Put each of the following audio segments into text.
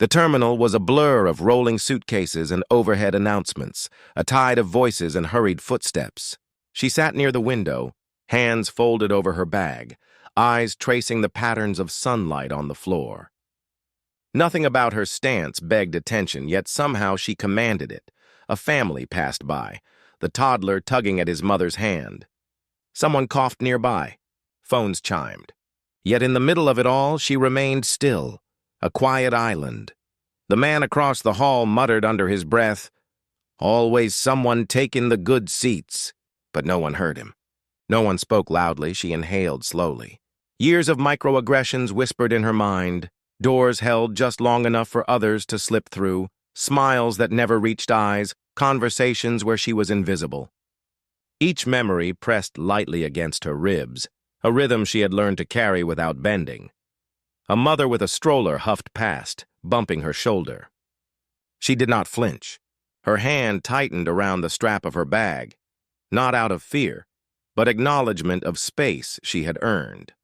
The terminal was a blur of rolling suitcases and overhead announcements, a tide of voices and hurried footsteps. She sat near the window, hands folded over her bag, eyes tracing the patterns of sunlight on the floor. Nothing about her stance begged attention, yet somehow she commanded it. A family passed by, the toddler tugging at his mother's hand. Someone coughed nearby. Phones chimed. Yet in the middle of it all, she remained still, a quiet island. The man across the hall muttered under his breath, "Always someone taking the good seats." But no one heard him. No one spoke loudly. She inhaled slowly. Years of microaggressions whispered in her mind, doors held just long enough for others to slip through, smiles that never reached eyes, conversations where she was invisible. Each memory pressed lightly against her ribs, a rhythm she had learned to carry without bending. A mother with a stroller huffed past, bumping her shoulder. She did not flinch. Her hand tightened around the strap of her bag, not out of fear, but acknowledgement of space she had earned.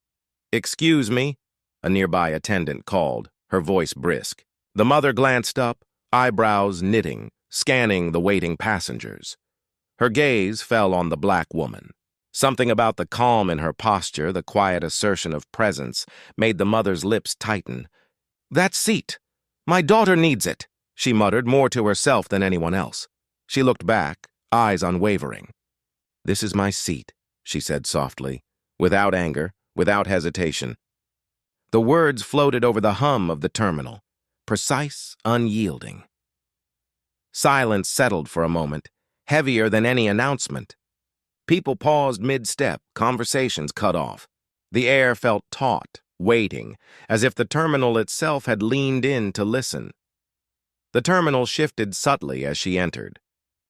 "Excuse me," a nearby attendant called, her voice brisk. The mother glanced up, eyebrows knitting, scanning the waiting passengers. Her gaze fell on the black woman. Something about the calm in her posture, the quiet assertion of presence, made the mother's lips tighten. "That seat! My daughter needs it," she muttered, more to herself than anyone else. She looked back, eyes unwavering. "This is my seat," she said softly, without anger, without hesitation. The words floated over the hum of the terminal, precise, unyielding. Silence settled for a moment, heavier than any announcement. People paused mid-step, conversations cut off. The air felt taut, waiting, as if the terminal itself had leaned in to listen. The terminal shifted subtly as she entered.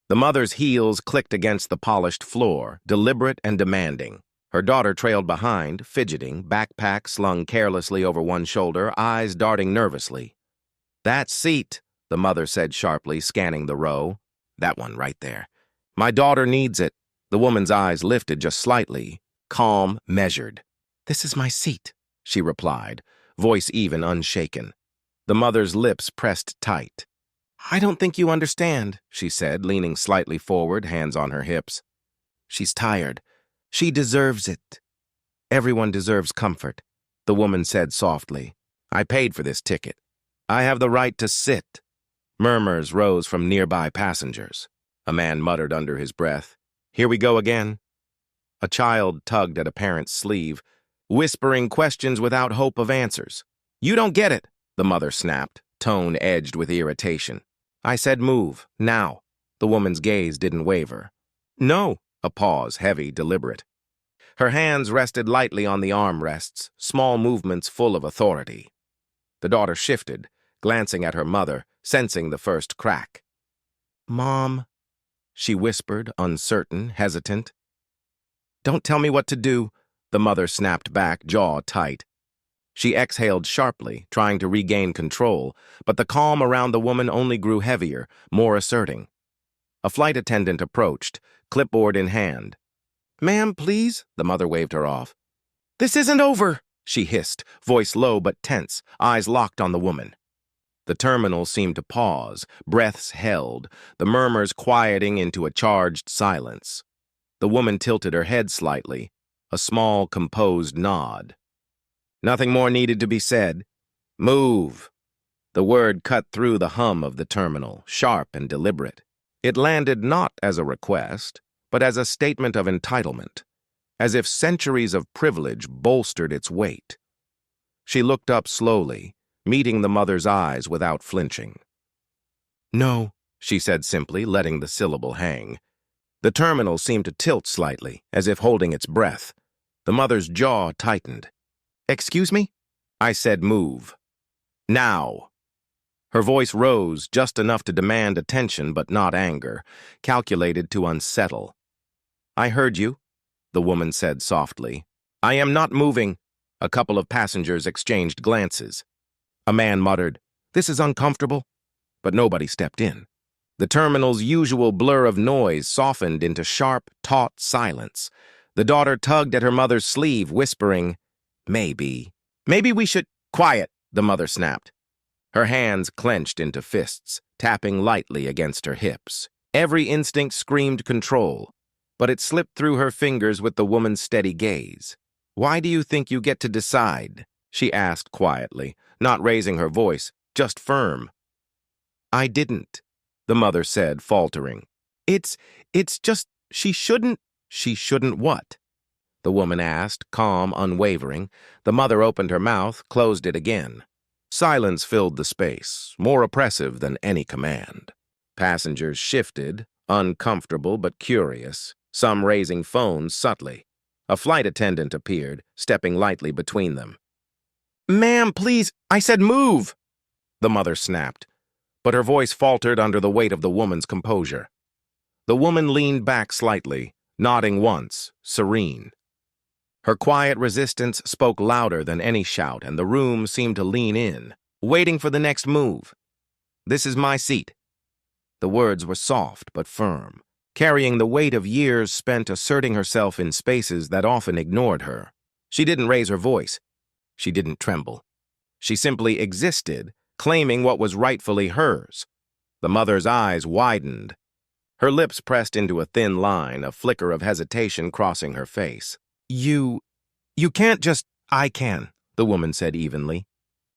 The mother's heels clicked against the polished floor, deliberate and demanding. Her daughter trailed behind, fidgeting, backpack slung carelessly over one shoulder, eyes darting nervously. "That seat," the mother said sharply, scanning the row. "That one right there. My daughter needs it." The woman's eyes lifted just slightly, calm, measured. "This is my seat," she replied, voice even, unshaken. The mother's lips pressed tight. "I don't think you understand," she said, leaning slightly forward, hands on her hips. "She's tired. She deserves it." "Everyone deserves comfort," the woman said softly. "I paid for this ticket. I have the right to sit." Murmurs rose from nearby passengers. A man muttered under his breath, "Here we go again." A child tugged at a parent's sleeve, whispering questions without hope of answers. "You don't get it," the mother snapped, tone edged with irritation. "I said move, now." The woman's gaze didn't waver. "No," a pause, heavy, deliberate. Her hands rested lightly on the armrests, small movements full of authority. The daughter shifted, glancing at her mother, sensing the first crack. "Mom," she whispered, uncertain, hesitant. "Don't tell me what to do," the mother snapped back, jaw tight. She exhaled sharply, trying to regain control, but the calm around the woman only grew heavier, more asserting. A flight attendant approached, clipboard in hand. "Ma'am, please," the mother waved her off. "This isn't over," she hissed, voice low but tense, eyes locked on the woman. The terminal seemed to pause, breaths held, the murmurs quieting into a charged silence. The woman tilted her head slightly, a small, composed nod. Nothing more needed to be said. "Move." The word cut through the hum of the terminal, sharp and deliberate. It landed not as a request, but as a statement of entitlement, as if centuries of privilege bolstered its weight. She looked up slowly, meeting the mother's eyes without flinching. "No," she said simply, letting the syllable hang. The terminal seemed to tilt slightly, as if holding its breath. The mother's jaw tightened. "Excuse me?" "I said move. Now." Her voice rose just enough to demand attention but not anger, calculated to unsettle. "I heard you," the woman said softly. "I am not moving." A couple of passengers exchanged glances. A man muttered, "This is uncomfortable," but nobody stepped in. The terminal's usual blur of noise softened into sharp, taut silence. The daughter tugged at her mother's sleeve, whispering, "Maybe we should—" "Quiet," the mother snapped. Her hands clenched into fists, tapping lightly against her hips. Every instinct screamed control, but it slipped through her fingers with the woman's steady gaze. "Why do you think you get to decide?" she asked quietly, not raising her voice, just firm. "I didn't," the mother said, faltering. It's just, she shouldn't." "She shouldn't what?" the woman asked, calm, unwavering. The mother opened her mouth, closed it again. Silence filled the space, more oppressive than any command. Passengers shifted, uncomfortable but curious, some raising phones subtly. A flight attendant appeared, stepping lightly between them. "Ma'am, please, I said move!" the mother snapped, but her voice faltered under the weight of the woman's composure. The woman leaned back slightly, nodding once, serene. Her quiet resistance spoke louder than any shout, and the room seemed to lean in, waiting for the next move. "This is my seat." The words were soft but firm, carrying the weight of years spent asserting herself in spaces that often ignored her. She didn't raise her voice. She didn't tremble. She simply existed, claiming what was rightfully hers. The mother's eyes widened. Her lips pressed into a thin line, a flicker of hesitation crossing her face. You can't just—" "I can," the woman said evenly.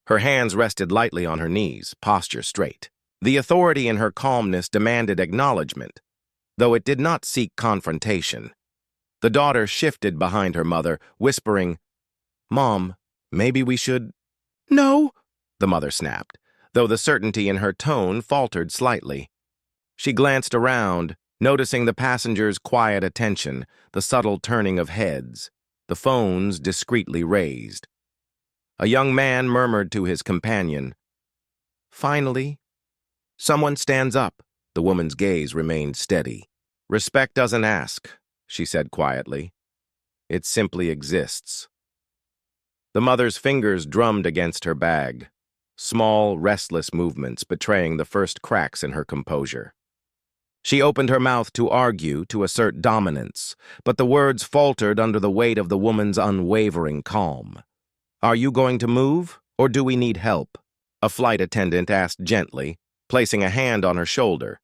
Her hands rested lightly on her knees, posture straight. The authority in her calmness demanded acknowledgement, though it did not seek confrontation. The daughter shifted behind her mother, whispering, "Mom, maybe we should—" "No," the mother snapped, though the certainty in her tone faltered slightly. She glanced around, noticing the passengers' quiet attention, the subtle turning of heads, the phones discreetly raised. A young man murmured to his companion, "Finally." Someone stands up. The woman's gaze remained steady. "Respect doesn't ask," she said quietly. "It simply exists." The mother's fingers drummed against her bag, small, restless movements betraying the first cracks in her composure. She opened her mouth to argue, to assert dominance, but the words faltered under the weight of the woman's unwavering calm. "Are you going to move, or do we need help?" a flight attendant asked gently, placing a hand on her shoulder.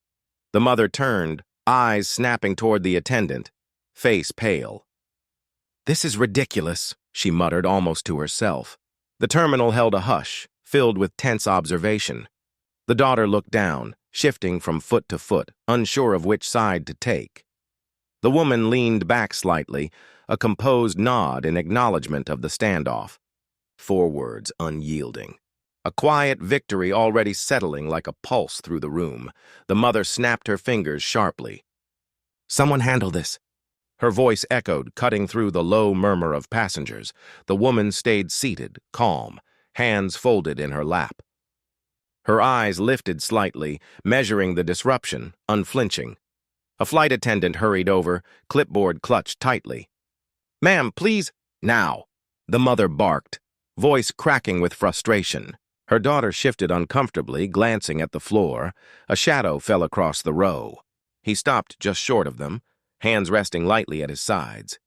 The mother turned, eyes snapping toward the attendant, face pale. "This is ridiculous," she muttered almost to herself. The terminal held a hush, filled with tense observation. The daughter looked down, shifting from foot to foot, unsure of which side to take. The woman leaned back slightly, a composed nod in acknowledgement of the standoff. Forwards unyielding. A quiet victory already settling like a pulse through the room. The mother snapped her fingers sharply. "Someone handle this." Her voice echoed, cutting through the low murmur of passengers. The woman stayed seated, calm, hands folded in her lap. Her eyes lifted slightly, measuring the disruption, unflinching. A flight attendant hurried over, clipboard clutched tightly. "Ma'am, please—" "Now," the mother barked, voice cracking with frustration. Her daughter shifted uncomfortably, glancing at the floor. A shadow fell across the row. He stopped just short of them, hands resting lightly at his sides.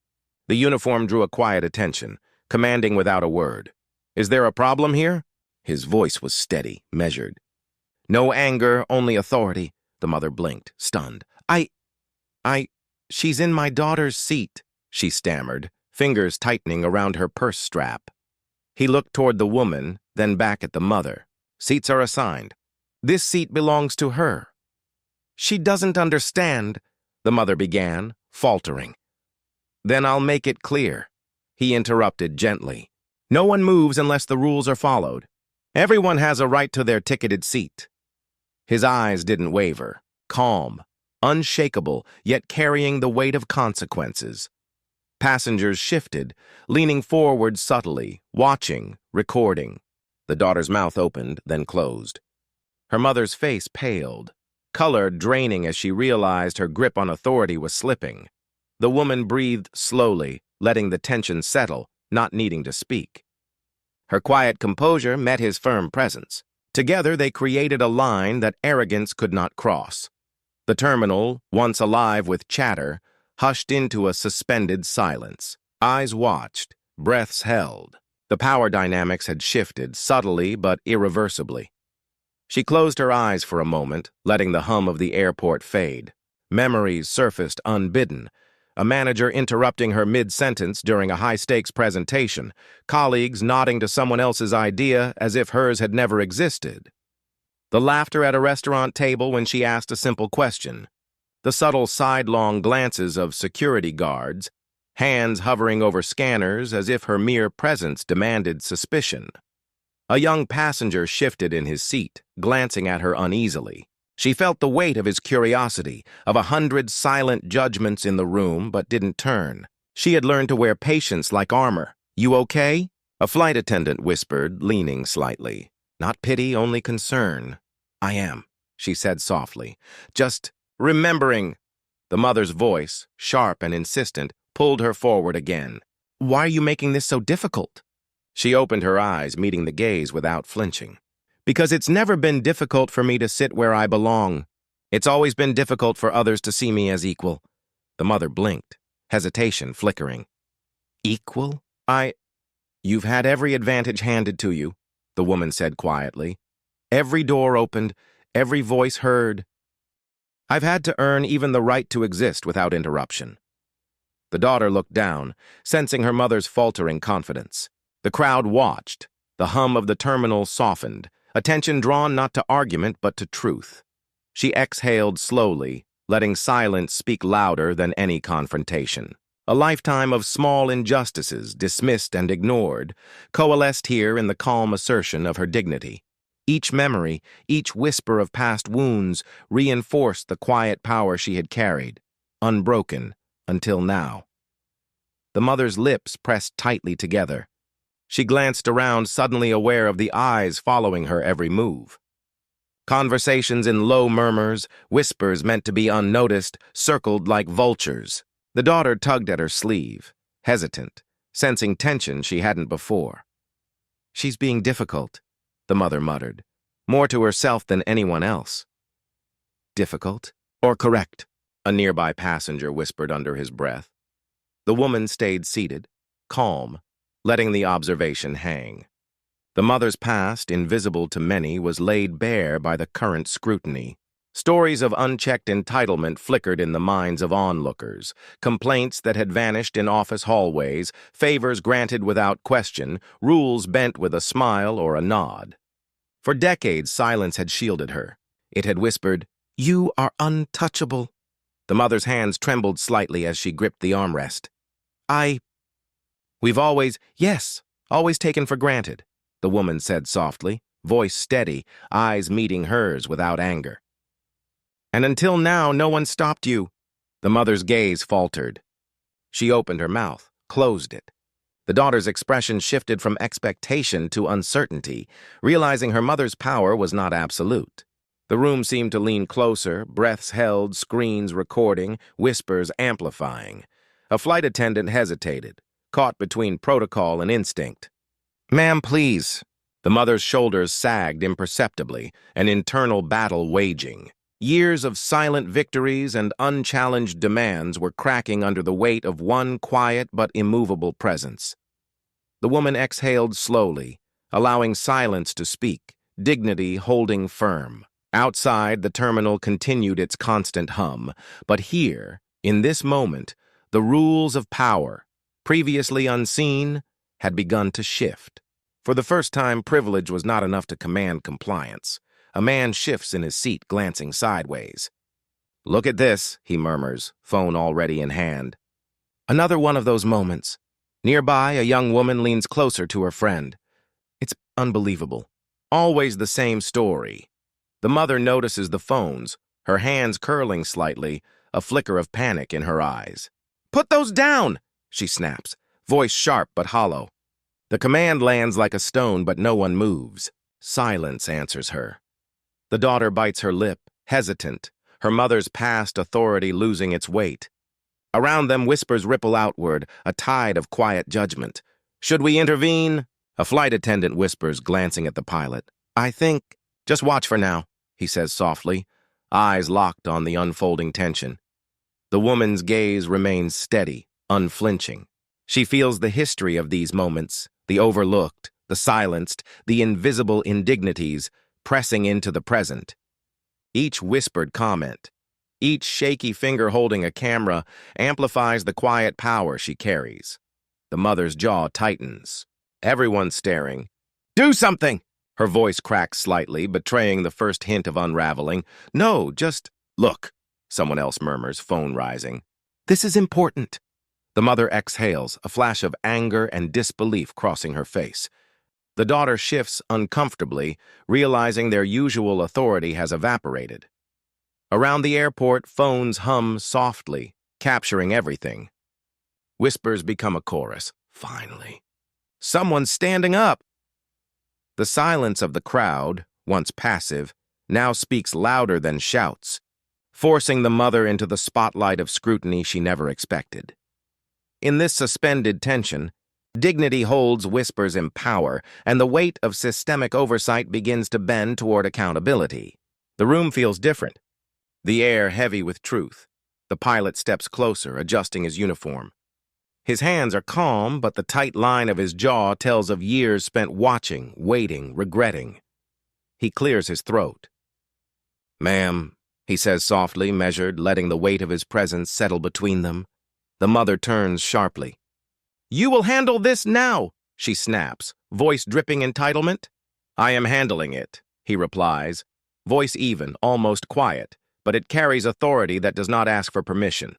The uniform drew a quiet attention, commanding without a word. "Is there a problem here?" His voice was steady, measured. "No anger, only authority." The mother blinked, stunned. She's in my daughter's seat," she stammered, fingers tightening around her purse strap. He looked toward the woman, then back at the mother. "Seats are assigned. This seat belongs to her." "She doesn't understand," the mother began, faltering. "Then I'll make it clear," he interrupted gently. "No one moves unless the rules are followed. Everyone has a right to their ticketed seat." His eyes didn't waver, calm, unshakable, yet carrying the weight of consequences. Passengers shifted, leaning forward subtly, watching, recording. The daughter's mouth opened, then closed. Her mother's face paled, color draining as she realized her grip on authority was slipping. The woman breathed slowly, letting the tension settle, not needing to speak. Her quiet composure met his firm presence. Together they created a line that arrogance could not cross. The terminal, once alive with chatter, hushed into a suspended silence. Eyes watched, breaths held. The power dynamics had shifted, subtly but irreversibly. She closed her eyes for a moment, letting the hum of the airport fade. Memories surfaced unbidden. A manager interrupting her mid-sentence during a high-stakes presentation, colleagues nodding to someone else's idea as if hers had never existed. The laughter at a restaurant table when she asked a simple question. The subtle sidelong glances of security guards, hands hovering over scanners as if her mere presence demanded suspicion. A young passenger shifted in his seat, glancing at her uneasily. She felt the weight of his curiosity, of 100 silent judgments in the room, but didn't turn. She had learned to wear patience like armor. "You okay?" A flight attendant whispered, leaning slightly. "Not pity, only concern." "I am," she said softly. "Just remembering." The mother's voice, sharp and insistent, pulled her forward again. "Why are you making this so difficult?" She opened her eyes, meeting the gaze without flinching. "Because it's never been difficult for me to sit where I belong. It's always been difficult for others to see me as equal." The mother blinked, hesitation flickering. "Equal? You've had every advantage handed to you," the woman said quietly. "Every door opened, every voice heard. I've had to earn even the right to exist without interruption." The daughter looked down, sensing her mother's faltering confidence. The crowd watched. The hum of the terminal softened, attention drawn not to argument but to truth. She exhaled slowly, letting silence speak louder than any confrontation. A lifetime of small injustices, dismissed and ignored, coalesced here in the calm assertion of her dignity. Each memory, each whisper of past wounds reinforced the quiet power she had carried, unbroken until now. The mother's lips pressed tightly together. She glanced around, suddenly aware of the eyes following her every move. Conversations in low murmurs, whispers meant to be unnoticed, circled like vultures. The daughter tugged at her sleeve, hesitant, sensing tension she hadn't before. "She's being difficult," the mother muttered, more to herself than anyone else. "Difficult? Or correct?" a nearby passenger whispered under his breath. The woman stayed seated, calm, letting the observation hang. The mother's past, invisible to many, was laid bare by the current scrutiny. Stories of unchecked entitlement flickered in the minds of onlookers, complaints that had vanished in office hallways, favors granted without question, rules bent with a smile or a nod. For decades, silence had shielded her. It had whispered, "You are untouchable." The mother's hands trembled slightly as she gripped the armrest. "We've always taken for granted," the woman said softly, voice steady, eyes meeting hers without anger. "And until now, no one stopped you." The mother's gaze faltered. She opened her mouth, closed it. The daughter's expression shifted from expectation to uncertainty, realizing her mother's power was not absolute. The room seemed to lean closer, breaths held, screens recording, whispers amplifying. A flight attendant hesitated, caught between protocol and instinct. "Ma'am, please." The mother's shoulders sagged imperceptibly, an internal battle waging. Years of silent victories and unchallenged demands were cracking under the weight of one quiet but immovable presence. The woman exhaled slowly, allowing silence to speak, dignity holding firm. Outside, the terminal continued its constant hum, but here, in this moment, the rules of power, previously unseen, had begun to shift. For the first time, privilege was not enough to command compliance. A man shifts in his seat, glancing sideways. "Look at this," he murmurs, phone already in hand. Another one of those moments. Nearby, a young woman leans closer to her friend. It's unbelievable. Always the same story. The mother notices the phones, her hands curling slightly, a flicker of panic in her eyes. "Put those down!" she snaps, voice sharp but hollow. The command lands like a stone, but no one moves. Silence answers her. The daughter bites her lip, hesitant, her mother's past authority losing its weight. Around them, whispers ripple outward, a tide of quiet judgment. "Should we intervene?" A flight attendant whispers, glancing at the pilot. "Just watch for now," he says softly, eyes locked on the unfolding tension. The woman's gaze remains steady, unflinching. She feels the history of these moments, the overlooked, the silenced, the invisible indignities, pressing into the present. Each whispered comment, each shaky finger holding a camera, amplifies the quiet power she carries. The mother's jaw tightens. Everyone's staring. "Do something!" Her voice cracks slightly, betraying the first hint of unraveling. "No, just look," someone else murmurs, phone rising. "This is important." The mother exhales, a flash of anger and disbelief crossing her face. The daughter shifts uncomfortably, realizing their usual authority has evaporated. Around the airport, phones hum softly, capturing everything. Whispers become a chorus. Finally. Someone's standing up. The silence of the crowd, once passive, now speaks louder than shouts, forcing the mother into the spotlight of scrutiny she never expected. In this suspended tension, dignity holds whispers in power, and the weight of systemic oversight begins to bend toward accountability. The room feels different, the air heavy with truth. The pilot steps closer, adjusting his uniform. His hands are calm, but the tight line of his jaw tells of years spent watching, waiting, regretting. He clears his throat. "Ma'am," he says softly, measured, letting the weight of his presence settle between them. The mother turns sharply. "You will handle this now," she snaps, voice dripping entitlement. "I am handling it," he replies, voice even, almost quiet, but it carries authority that does not ask for permission.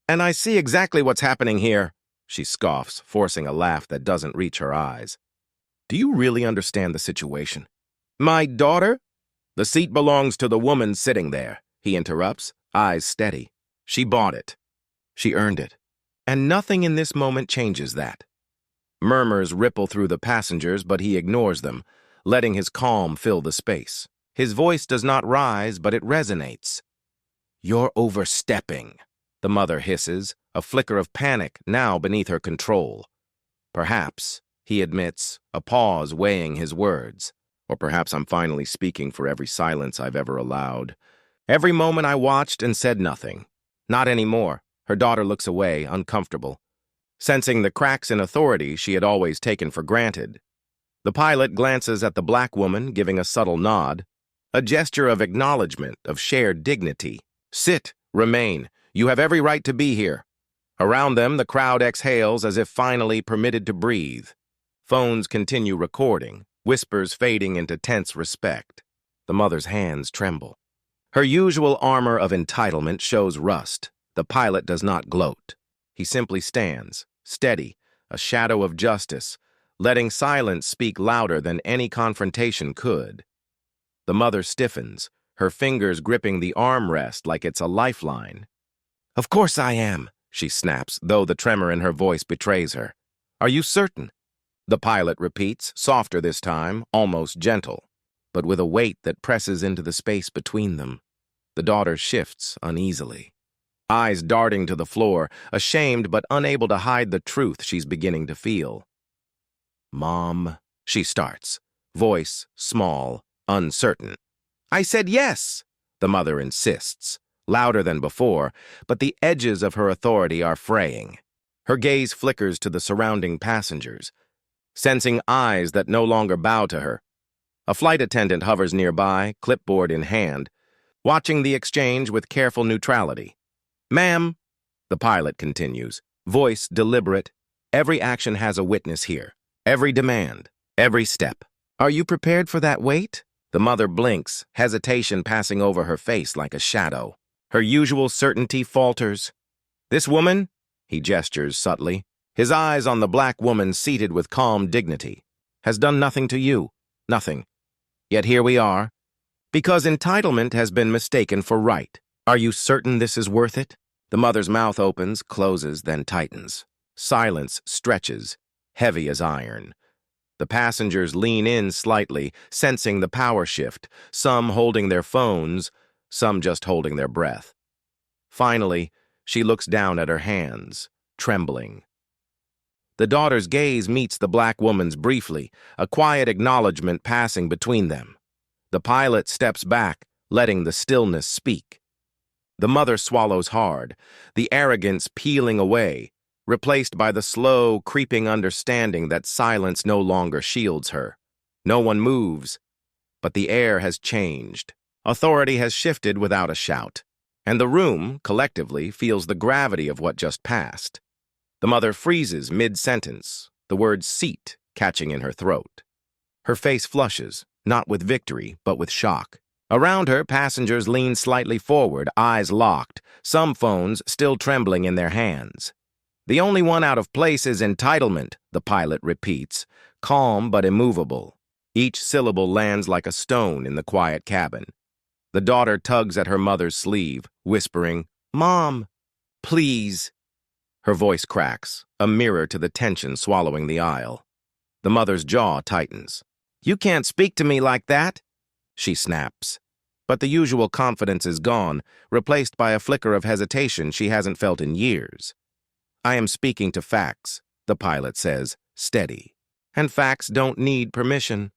"And I see exactly what's happening here," she scoffs, forcing a laugh that doesn't reach her eyes. "Do you really understand the situation?" "My daughter?" "The seat belongs to the woman sitting there," he interrupts, eyes steady. "She bought it. She earned it. And nothing in this moment changes that." Murmurs ripple through the passengers, but he ignores them, letting his calm fill the space. His voice does not rise, but it resonates. "You're overstepping," the mother hisses, a flicker of panic now beneath her control. "Perhaps," he admits, a pause weighing his words. "Or perhaps I'm finally speaking for every silence I've ever allowed. Every moment I watched and said nothing. Not anymore." Her daughter looks away, uncomfortable, sensing the cracks in authority she had always taken for granted. The pilot glances at the black woman, giving a subtle nod, a gesture of acknowledgement, of shared dignity. "Sit, remain. You have every right to be here." Around them, the crowd exhales as if finally permitted to breathe. Phones continue recording, whispers fading into tense respect. The mother's hands tremble. Her usual armor of entitlement shows rust. The pilot does not gloat. He simply stands, steady, a shadow of justice, letting silence speak louder than any confrontation could. The mother stiffens, her fingers gripping the armrest like it's a lifeline. "Of course I am," she snaps, though the tremor in her voice betrays her. "Are you certain?" The pilot repeats, softer this time, almost gentle, but with a weight that presses into the space between them. The daughter shifts uneasily, eyes darting to the floor, ashamed but unable to hide the truth she's beginning to feel. "Mom," she starts, voice small, uncertain. "I said yes," the mother insists, louder than before, but the edges of her authority are fraying. Her gaze flickers to the surrounding passengers, sensing eyes that no longer bow to her. A flight attendant hovers nearby, clipboard in hand, watching the exchange with careful neutrality. "Ma'am," the pilot continues, voice deliberate, "every action has a witness here. Every demand, every step. Are you prepared for that wait?" The mother blinks, hesitation passing over her face like a shadow. Her usual certainty falters. "This woman," he gestures subtly, his eyes on the black woman seated with calm dignity, "has done nothing to you. Nothing. Yet here we are. Because entitlement has been mistaken for right. Are you certain this is worth it?" The mother's mouth opens, closes, then tightens. Silence stretches, heavy as iron. The passengers lean in slightly, sensing the power shift, some holding their phones, some just holding their breath. Finally, she looks down at her hands, trembling. The daughter's gaze meets the black woman's briefly, a quiet acknowledgement passing between them. The pilot steps back, letting the stillness speak. The mother swallows hard, the arrogance peeling away, replaced by the slow, creeping understanding that silence no longer shields her. No one moves. But the air has changed. Authority has shifted without a shout. And the room, collectively, feels the gravity of what just passed. The mother freezes mid-sentence, the word seat catching in her throat. Her face flushes, not with victory, but with shock. Around her, passengers lean slightly forward, eyes locked, some phones still trembling in their hands. The only one out of place is entitlement, the pilot repeats, calm but immovable. Each syllable lands like a stone in the quiet cabin. The daughter tugs at her mother's sleeve, whispering, "Mom, please." Her voice cracks, a mirror to the tension swallowing the aisle. The mother's jaw tightens. "You can't speak to me like that," she snaps. But the usual confidence is gone, replaced by a flicker of hesitation she hasn't felt in years. "I am speaking to facts," the pilot says, steady. "And facts don't need permission."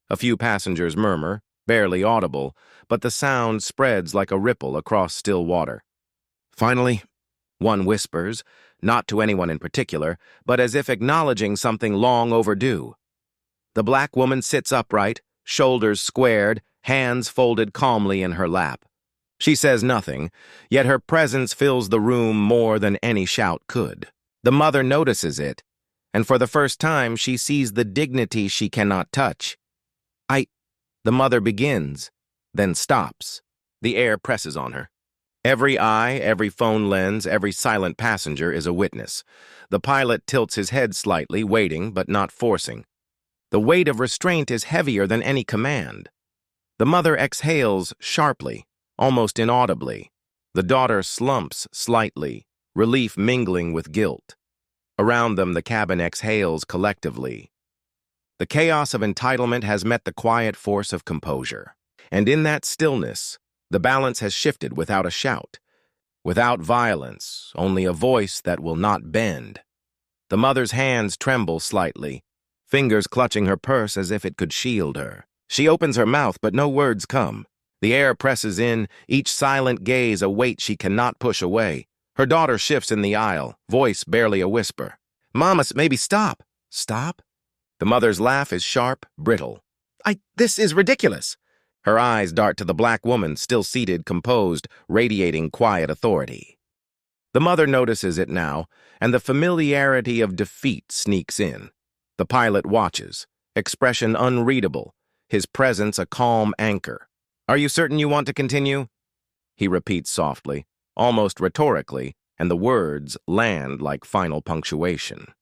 A few passengers murmur, barely audible, but the sound spreads like a ripple across still water. Finally, one whispers, not to anyone in particular, but as if acknowledging something long overdue. The black woman sits upright, shoulders squared, hands folded calmly in her lap. She says nothing, yet her presence fills the room more than any shout could. The mother notices it, and for the first time she sees the dignity she cannot touch. The mother begins, then stops. The air presses on her. Every eye, every phone lens, every silent passenger is a witness. The pilot tilts his head slightly, waiting but not forcing. The weight of restraint is heavier than any command. The mother exhales sharply, almost inaudibly. The daughter slumps slightly, relief mingling with guilt. Around them, the cabin exhales collectively. The chaos of entitlement has met the quiet force of composure. And in that stillness, the balance has shifted without a shout. Without violence, only a voice that will not bend. The mother's hands tremble slightly, fingers clutching her purse as if it could shield her. She opens her mouth, but no words come. The air presses in, each silent gaze a weight she cannot push away. Her daughter shifts in the aisle, voice barely a whisper. "Mama, maybe stop." "Stop?" The mother's laugh is sharp, brittle. This is ridiculous." Her eyes dart to the black woman, still seated, composed, radiating quiet authority. The mother notices it now, and the familiarity of defeat sneaks in. The pilot watches, expression unreadable, his presence a calm anchor. "Are you certain you want to continue?" He repeats softly, almost rhetorically, and the words land like final punctuation.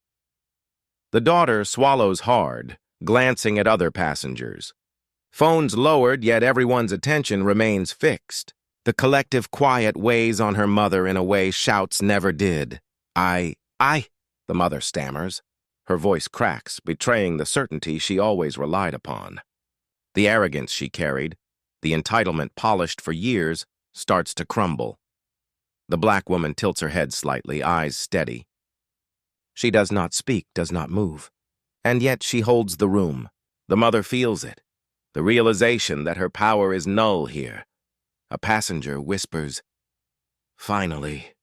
The daughter swallows hard, glancing at other passengers. Phones lowered, yet everyone's attention remains fixed. The collective quiet weighs on her mother in a way shouts never did. I, the mother stammers. Her voice cracks, betraying the certainty she always relied upon. The arrogance she carried, the entitlement polished for years, starts to crumble. The black woman tilts her head slightly, eyes steady. She does not speak, does not move. And yet she holds the room. The mother feels it. The realization that her power is null here. A passenger whispers, "Finally."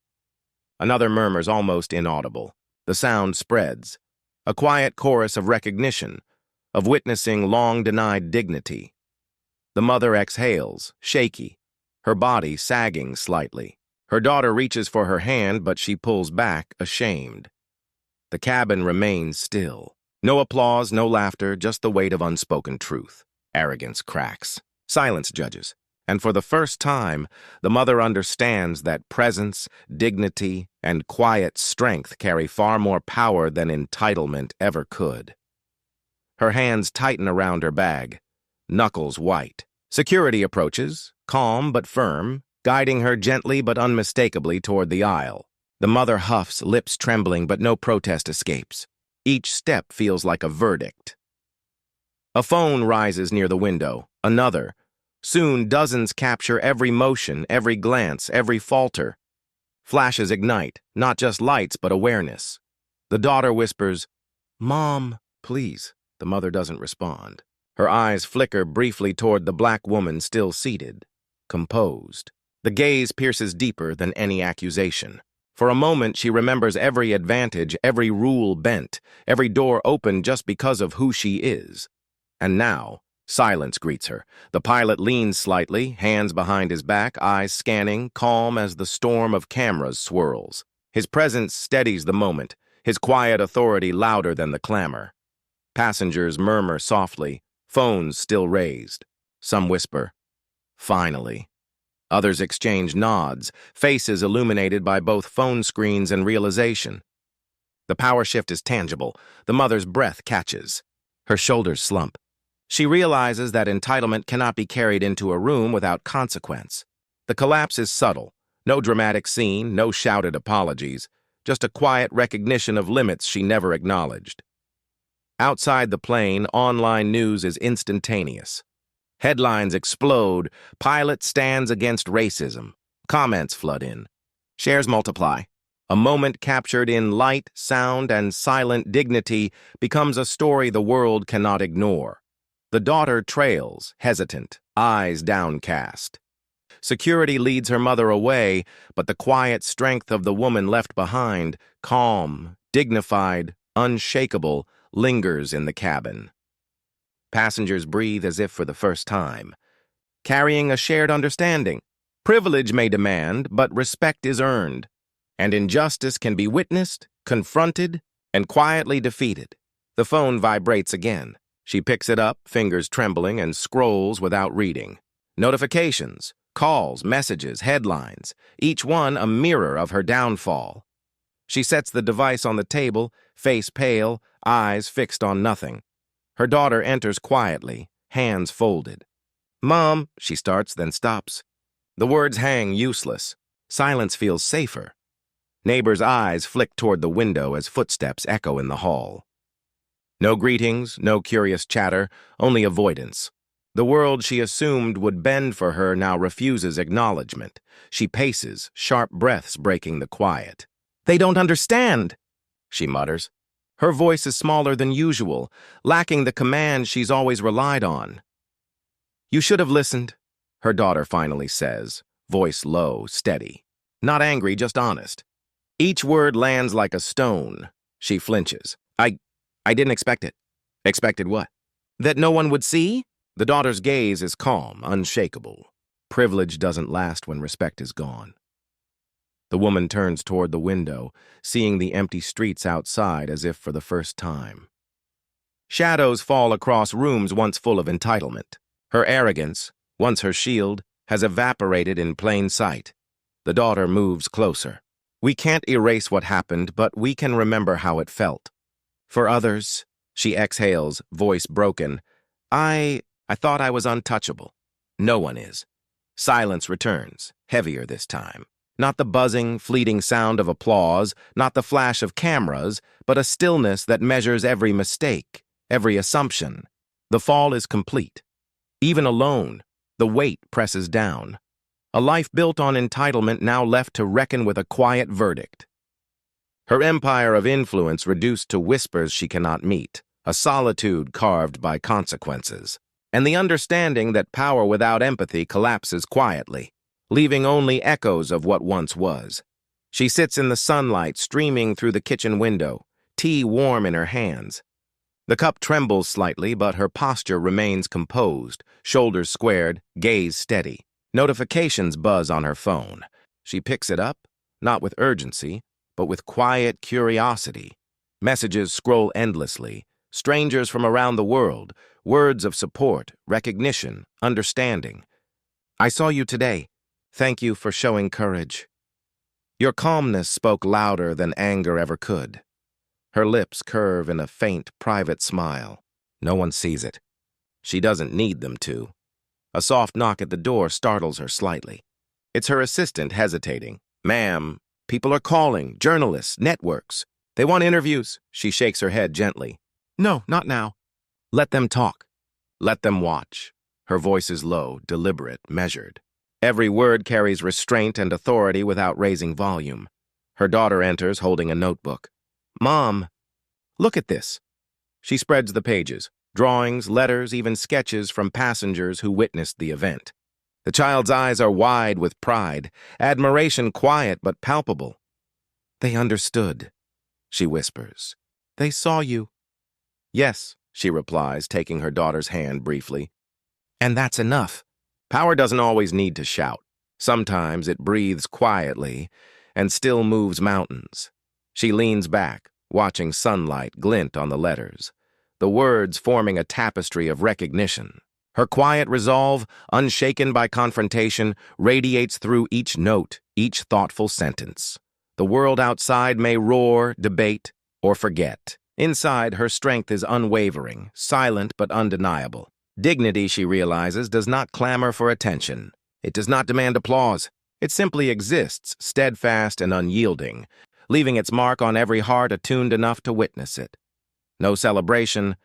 Another murmurs almost inaudible. The sound spreads. A quiet chorus of recognition, of witnessing long-denied dignity. The mother exhales, shaky, her body sagging slightly. Her daughter reaches for her hand, but she pulls back, ashamed. The cabin remains still. No applause, no laughter, just the weight of unspoken truth. Arrogance cracks. Silence judges. And for the first time, the mother understands that presence, dignity, and quiet strength carry far more power than entitlement ever could. Her hands tighten around her bag, knuckles white. Security approaches, calm but firm, guiding her gently but unmistakably toward the aisle. The mother huffs, lips trembling, but no protest escapes. Each step feels like a verdict. A phone rises near the window, another. Soon dozens capture every motion, every glance, every falter. Flashes ignite, not just lights, but awareness. The daughter whispers, "Mom, please." The mother doesn't respond. Her eyes flicker briefly toward the black woman still seated, composed. The gaze pierces deeper than any accusation. For a moment, she remembers every advantage, every rule bent, every door open just because of who she is. And now, Silence greets her. The pilot leans slightly, hands behind his back, eyes scanning, calm as the storm of cameras swirls. His presence steadies the moment, his quiet authority louder than the clamor. Passengers murmur softly, phones still raised. Some whisper, "Finally." Others exchange nods, faces illuminated by both phone screens and realization. The power shift is tangible. The mother's breath catches. Her shoulders slump. She realizes that entitlement cannot be carried into a room without consequence. The collapse is subtle. No dramatic scene, no shouted apologies, just a quiet recognition of limits she never acknowledged. Outside the plane, online news is instantaneous. Headlines explode. Pilot stands against racism. Comments flood in. Shares multiply. A moment captured in light, sound, and silent dignity becomes a story the world cannot ignore. The daughter trails, hesitant, eyes downcast. Security leads her mother away, but the quiet strength of the woman left behind, calm, dignified, unshakable, lingers in the cabin. Passengers breathe as if for the first time, carrying a shared understanding. Privilege may demand, but respect is earned, and injustice can be witnessed, confronted, and quietly defeated. The phone vibrates again. She picks it up, fingers trembling, and scrolls without reading. Notifications, calls, messages, headlines, each one a mirror of her downfall. She sets the device on the table, face pale, eyes fixed on nothing. Her daughter enters quietly, hands folded. "Mom," she starts, then stops. The words hang useless. Silence feels safer. Neighbors' eyes flick toward the window as footsteps echo in the hall. No greetings, no curious chatter, only avoidance. The world she assumed would bend for her now refuses acknowledgement. She paces, sharp breaths breaking the quiet. "They don't understand," she mutters. Her voice is smaller than usual, lacking the command she's always relied on. "You should have listened," her daughter finally says, voice low, steady. Not angry, just honest. Each word lands like a stone. She flinches. I didn't expect it." "Expected what?" "That no one would see?" The daughter's gaze is calm, unshakable. Privilege doesn't last when respect is gone. The woman turns toward the window, seeing the empty streets outside as if for the first time. Shadows fall across rooms once full of entitlement. Her arrogance, once her shield, has evaporated in plain sight. The daughter moves closer. "We can't erase what happened, but we can remember how it felt. For others," she exhales, voice broken, I thought I was untouchable. No one is." Silence returns, heavier this time. Not the buzzing, fleeting sound of applause, not the flash of cameras, but a stillness that measures every mistake, every assumption. The fall is complete. Even alone, the weight presses down. A life built on entitlement now left to reckon with a quiet verdict. Her empire of influence reduced to whispers she cannot meet, a solitude carved by consequences, and the understanding that power without empathy collapses quietly, leaving only echoes of what once was. She sits in the sunlight streaming through the kitchen window, tea warm in her hands. The cup trembles slightly, but her posture remains composed, shoulders squared, gaze steady. Notifications buzz on her phone. She picks it up, not with urgency, but with quiet curiosity. Messages scroll endlessly, strangers from around the world, words of support, recognition, understanding. "I saw you today. Thank you for showing courage." Your calmness spoke louder than anger ever could. Her lips curve in a faint, private smile. No one sees it. She doesn't need them to. A soft knock at the door startles her slightly. It's her assistant hesitating. "Ma'am, people are calling, journalists, networks. They want interviews." She shakes her head gently. "No, not now." "Let them talk. Let them watch." Her voice is low, deliberate, measured. Every word carries restraint and authority without raising volume. Her daughter enters holding a notebook. "Mom, look at this." She spreads the pages, drawings, letters, even sketches from passengers who witnessed the event. The child's eyes are wide with pride, admiration quiet but palpable. "They understood," she whispers. "They saw you." "Yes," she replies, taking her daughter's hand briefly. And that's enough. Power doesn't always need to shout. Sometimes it breathes quietly and still moves mountains. She leans back, watching sunlight glint on the letters, the words forming a tapestry of recognition. Her quiet resolve, unshaken by confrontation, radiates through each note, each thoughtful sentence. The world outside may roar, debate, or forget. Inside, her strength is unwavering, silent but undeniable. Dignity, she realizes, does not clamor for attention. It does not demand applause. It simply exists, steadfast and unyielding, leaving its mark on every heart attuned enough to witness it. No celebration,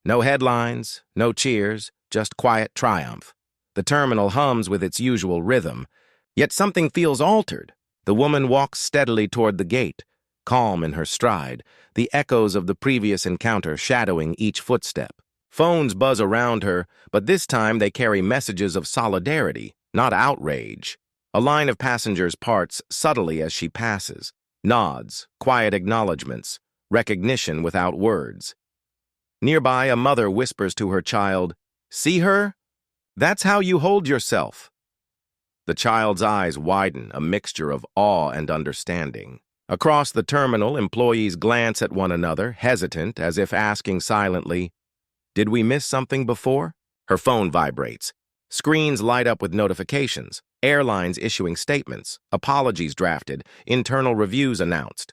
no headlines, no cheers, just quiet triumph. The terminal hums with its usual rhythm, yet something feels altered. The woman walks steadily toward the gate, calm in her stride, the echoes of the previous encounter shadowing each footstep. Phones buzz around her, but this time they carry messages of solidarity, not outrage. A line of passengers parts subtly as she passes. Nods, quiet acknowledgments, recognition without words. Nearby, a mother whispers to her child, "See her? That's how you hold yourself." The child's eyes widen, a mixture of awe and understanding. Across the terminal, employees glance at one another, hesitant, as if asking silently, "Did we miss something before?" Her phone vibrates. Screens light up with notifications, airlines issuing statements, apologies drafted, internal reviews announced.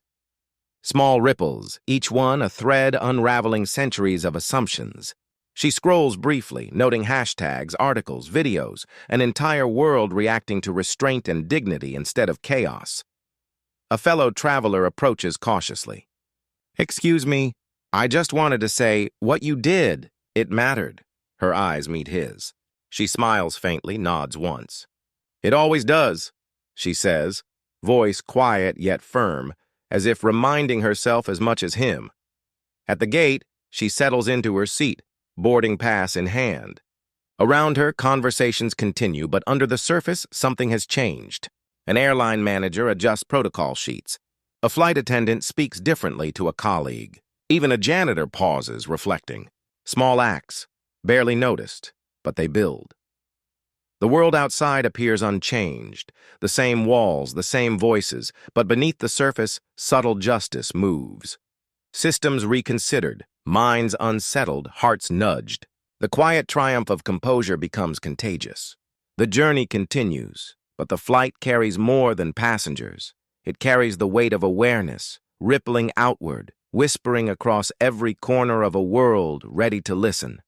Small ripples, each one a thread unraveling centuries of assumptions. She scrolls briefly, noting hashtags, articles, videos, an entire world reacting to restraint and dignity instead of chaos. A fellow traveler approaches cautiously. "Excuse me, I just wanted to say, what you did, it mattered." Her eyes meet his. She smiles faintly, nods once. "It always does," she says, voice quiet yet firm, as if reminding herself as much as him. At the gate, she settles into her seat, boarding pass in hand. Around her, conversations continue, but under the surface, something has changed. An airline manager adjusts protocol sheets. A flight attendant speaks differently to a colleague. Even a janitor pauses, reflecting. Small acts, barely noticed, but they build. The world outside appears unchanged, the same walls, the same voices, but beneath the surface, subtle justice moves. Systems reconsidered, minds unsettled, hearts nudged. The quiet triumph of composure becomes contagious. The journey continues, but the flight carries more than passengers. It carries the weight of awareness, rippling outward, whispering across every corner of a world ready to listen.